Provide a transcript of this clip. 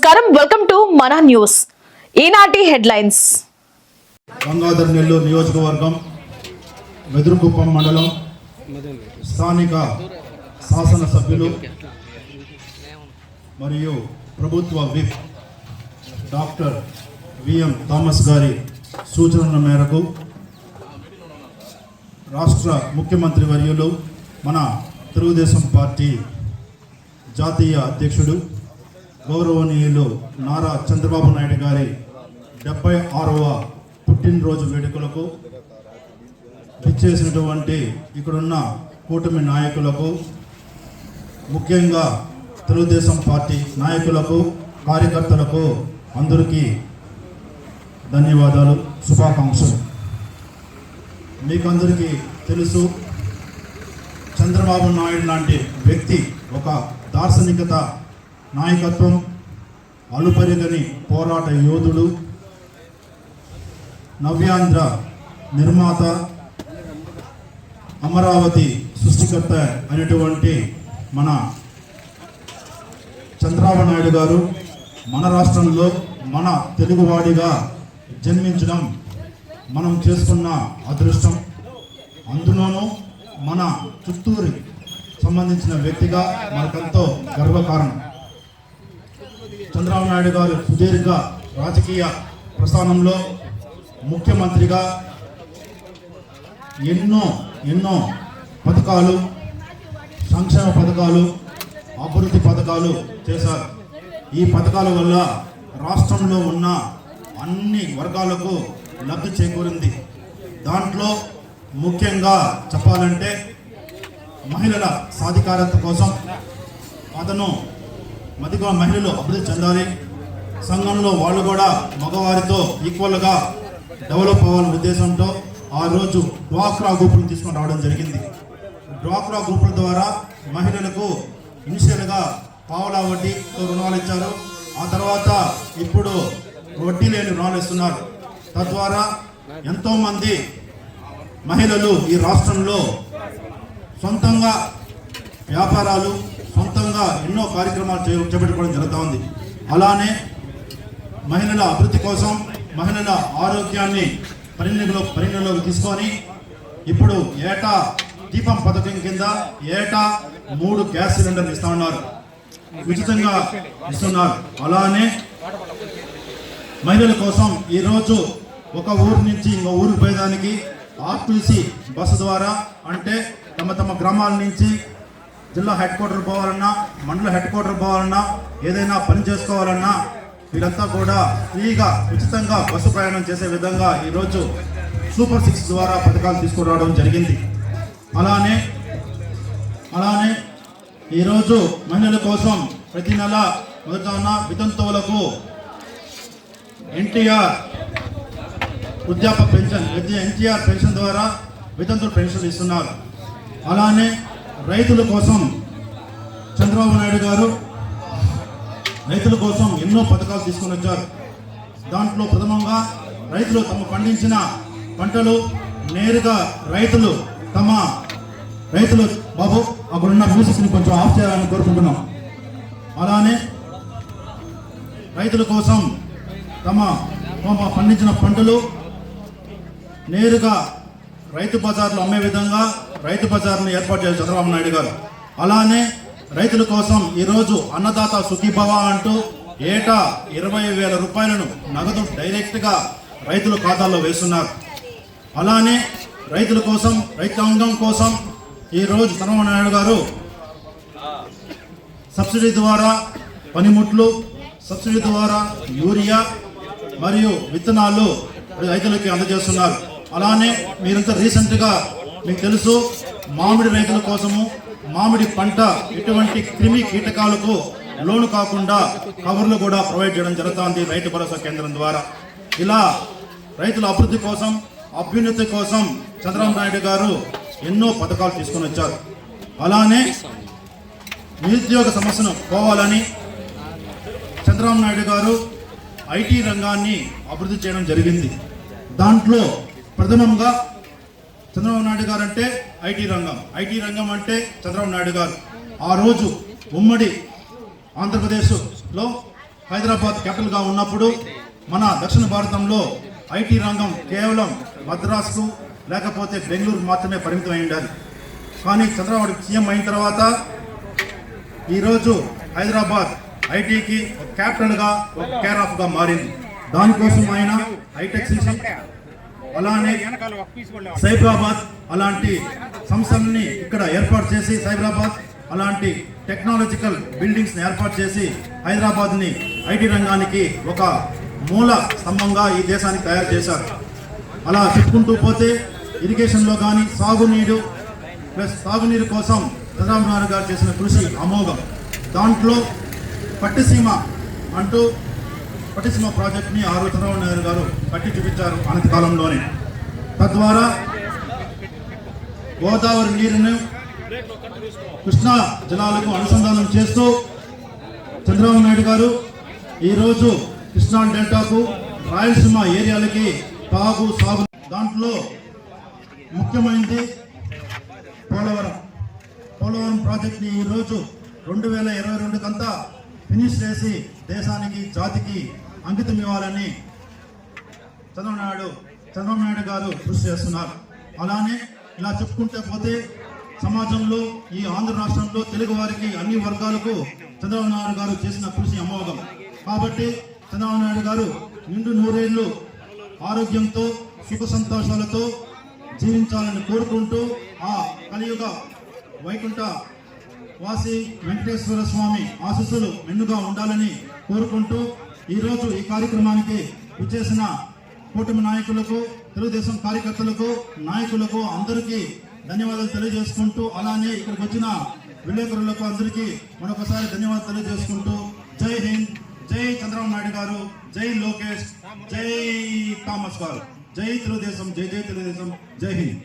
నమస్కారం, welcome to మన news. ఈనాటి హెడ్లైన్స్. గంగాధర్ నెల్లూరు నియోజకవర్గం వెదురుకుప్పం మండలం స్థానిక శాసనసభ్యులు మరియు ప్రభుత్వ విప్ డాక్టర్ విఎం థామస్ గారి సూచనల మేరకు రాష్ట్ర ముఖ్యమంత్రి వర్యులు మన తెలుగుదేశం పార్టీ జాతీయ అధ్యక్షుడు గౌరవనీయులు నారా చంద్రబాబు నాయుడు గారి 76వ పుట్టినరోజు వేడుకలకు విచ్చేసినటువంటి ఇక్కడున్న కూటమి నాయకులకు, ముఖ్యంగా తెలుగుదేశం పార్టీ నాయకులకు, కార్యకర్తలకు అందరికీ ధన్యవాదాలు, శుభాకాంక్షలు. మీకందరికీ తెలుసు, చంద్రబాబు నాయుడు లాంటి వ్యక్తి ఒక దార్శనికత, నాయకత్వం, అలుపరిగని పోరాట యోధుడు, నవ్యాంధ్ర నిర్మాత, అమరావతి సృష్టికర్త అనేటువంటి మన చంద్రబాబు నాయుడు గారు మన రాష్ట్రంలో మన తెలుగువాడిగా జన్మించడం మనం చేసుకున్న అదృష్టం. అందులోనూ మన చిత్తూరు సంబంధించిన వ్యక్తిగా మనకెంతో గర్వకారణం. చంద్రబాబు నాయుడు గారు సుదీర్ఘ రాజకీయ ప్రస్థానంలో ముఖ్యమంత్రిగా ఎన్నో పథకాలు, సంక్షేమ పథకాలు, అభివృద్ధి పథకాలు చేశారు. ఈ పథకాల వల్ల రాష్ట్రంలో ఉన్న అన్ని వర్గాలకు లబ్ధి చేకూరింది. దాంట్లో ముఖ్యంగా చెప్పాలంటే మహిళల సాధికారత కోసం అతను మహిళలు అభివృద్ధి చెందాలి, సంఘంలో వాళ్ళు కూడా మగవారితో ఈక్వల్గా డెవలప్ అవ్వాలనే ఉద్దేశంతో ఆ రోజు డ్వాక్రా గ్రూపులు తీసుకొని రావడం జరిగింది. డ్వాక్రా గ్రూపుల ద్వారా మహిళలకు ఇనిషియల్గా పావలా వడ్డీతో రుణాలు ఇచ్చారు. ఆ తర్వాత ఇప్పుడు వడ్డీ లేని రుణాలు ఇస్తున్నారు. తద్వారా ఎంతోమంది మహిళలు ఈ రాష్ట్రంలో సొంతంగా వ్యాపారాలు, సొంతంగా ఎన్నో కార్యక్రమాలు చేపట్టుకోవడం జరుగుతూ ఉంది. అలానే మహిళల అభివృద్ధి కోసం, మహిళల ఆరోగ్యాన్ని పరిగణలోకి తీసుకొని ఇప్పుడు ఏటా దీపం పథకం కింద ఏటా 3 గ్యాస్ సిలిండర్లు ఇస్తా ఉన్నారు, ఉచితంగా ఇస్తున్నారు. అలానే మహిళల కోసం ఈరోజు ఒక ఊరు నుంచి ఇంకో ఊరికి పోయేదానికి ఆర్టీసీ బస్సు ద్వారా, అంటే తమ గ్రామాల నుంచి జిల్లా హెడ్ క్వార్టర్ పోవాలన్నా, మండల హెడ్ క్వార్టర్ పోవాలన్నా, ఏదైనా పని చేసుకోవాలన్నా వీరంతా కూడా ఫ్రీగా ఉచితంగా బస్సు ప్రయాణం చేసే విధంగా ఈరోజు సూపర్ 6 ద్వారా పథకాలు తీసుకురావడం జరిగింది. అలానే ఈరోజు మహిళల కోసం ప్రతి నెల మొదట వితంతువులకు ఎన్టీఆర్ వృద్ధాప్య పెన్షన్, ఎన్టీఆర్ పెన్షన్ ద్వారా వితంతువుల పెన్షన్ ఇస్తున్నారు. అలానే రైతుల కోసం చంద్రబాబు నాయుడు గారు రైతుల కోసం ఎన్నో పథకాలు తీసుకొని వచ్చారు. దాంట్లో ప్రథమంగా రైతులు తమ పండించిన పంటలు నేరుగా రైతులు బాబు అక్కడున్న మ్యూజిక్ని కొంచెం ఆఫ్ చేయాలని కోరుకుంటున్నాం. అలానే రైతుల కోసం తమ పండించిన పంటలు నేరుగా రైతు బజార్లు అమ్మే విధంగా రైతు బజార్ను ఏర్పాటు చేశారు చంద్రబాబు నాయుడు గారు. అలానే రైతుల కోసం ఈరోజు అన్నదాత సుఖీభవ అంటూ ఏటా 20,000 రూపాయలను నగదు డైరెక్ట్గా రైతుల ఖాతాల్లో వేస్తున్నారు. అలానే రైతుల కోసం, రైతాంగం కోసం ఈరోజు చంద్రబాబు నాయుడు గారు సబ్సిడీ ద్వారా పనిముట్లు, సబ్సిడీ ద్వారా యూరియా మరియు విత్తనాలు రైతులకి అందజేస్తున్నారు. అలానే మీరంతా రీసెంట్గా మీకు తెలుసు, మామిడి రైతుల కోసము మామిడి పంట ఎటువంటి క్రిమి కీటకాలకు లోను కాకుండా కవర్లు కూడా ప్రొవైడ్ చేయడం జరుగుతుంది రైతు భరోసా కేంద్రం ద్వారా. ఇలా రైతుల అభివృద్ధి కోసం, అభ్యున్నతి కోసం చంద్రబాబు నాయుడు గారు ఎన్నో పథకాలు తీసుకొని వచ్చారు. అలానే నిరుద్యోగ సమస్యను పోవాలని చంద్రబాబు నాయుడు గారు ఐటీ రంగాన్ని అభివృద్ధి చేయడం జరిగింది. దాంట్లో ప్రథమంగా చంద్రబాబు నాయుడు గారు అంటే ఐటీ రంగం అంటే చంద్రబాబు నాయుడు గారు. ఆ రోజు ఉమ్మడి ఆంధ్రప్రదేశ్లో హైదరాబాద్ క్యాపిటల్గా ఉన్నప్పుడు మన దక్షిణ భారతంలో ఐటీ రంగం కేవలం మద్రాసుకు లేకపోతే బెంగళూరు మాత్రమే పరిమితం అయి ఉండాలి. కానీ చంద్రబాబు సీఎం అయిన తర్వాత ఈరోజు హైదరాబాద్ ఐటీకి ఒక క్యాపిటల్గా ఒక కేర్ ఆఫ్గా మారింది. దానికోసం ఆయన హైటెక్ సిటీ అలానే సైబరాబాద్ అలాంటి సంస్థల్ని ఇక్కడ ఏర్పాటు చేసి సైబరాబాద్ అలాంటి టెక్నాలజికల్ బిల్డింగ్స్ని ఏర్పాటు చేసి హైదరాబాద్ని ఐటీ రంగానికి ఒక మూల స్తంభంగా ఈ దేశానికి తయారు చేశారు. అలా చెప్పుకుంటూ పోతే ఇరిగేషన్లో కానీ సాగునీరు ప్లస్ తాగునీరు కోసం చంద్రబాబు నాయుడు గారు చేసిన కృషి అమోఘం. దాంట్లో పట్టిసీమ అంటూ పట్టిసీమ ప్రాజెక్ట్ని ఆ రోజు చంద్రబాబు నాయుడు గారు కట్టి చూపించారు అనంత కాలంలోనే. తద్వారా గోదావరి నీరును కృష్ణా జలాలకు అనుసంధానం చేస్తూ చంద్రబాబు నాయుడు గారు ఈరోజు కృష్ణా డెల్టాకు రాయలసీమ ఏరియాలకి తాగు సాగు దాంట్లో ముఖ్యమైనది పోలవరం ప్రాజెక్ట్ని ఈరోజు 2022 కంతా ఫినిష్ చేసి దేశానికి జాతికి అంకితం ఇవ్వాలని చంద్రబాబు నాయుడు గారు కృషి చేస్తున్నారు. అలానే ఇలా చెప్పుకుంటే పోతే సమాజంలో ఈ ఆంధ్ర రాష్ట్రంలో తెలుగు వారికి అన్ని వర్గాలకు చంద్రబాబు నాయుడు గారు చేసిన కృషి అమోఘం. కాబట్టి చంద్రబాబు నాయుడు గారు నిండు నూరేళ్లు ఆరోగ్యంతో సుఖ సంతోషాలతో జీవించాలని కోరుకుంటూ ఆ కలియుగ వైకుంఠ వాసి వెంకటేశ్వర స్వామి ఆశీస్సులు మెండుగా ఉండాలని కోరుకుంటూ ఈరోజు ఈ కార్యక్రమానికి విచ్చేసిన కూటమి నాయకులకు, తెలుగుదేశం కార్యకర్తలకు, నాయకులకు అందరికీ ధన్యవాదాలు తెలియజేసుకుంటూ అలానే ఇక్కడికి వచ్చిన విలేకరులకు అందరికీ మరొకసారి ధన్యవాదాలు తెలియజేసుకుంటూ జై హింద్, జై చంద్రబాబు నాయుడు గారు, జై లోకేష్, జై థామస్ గారు, జై తెలుగుదేశం, జై జై తెలుగుదేశం, జై హింద్.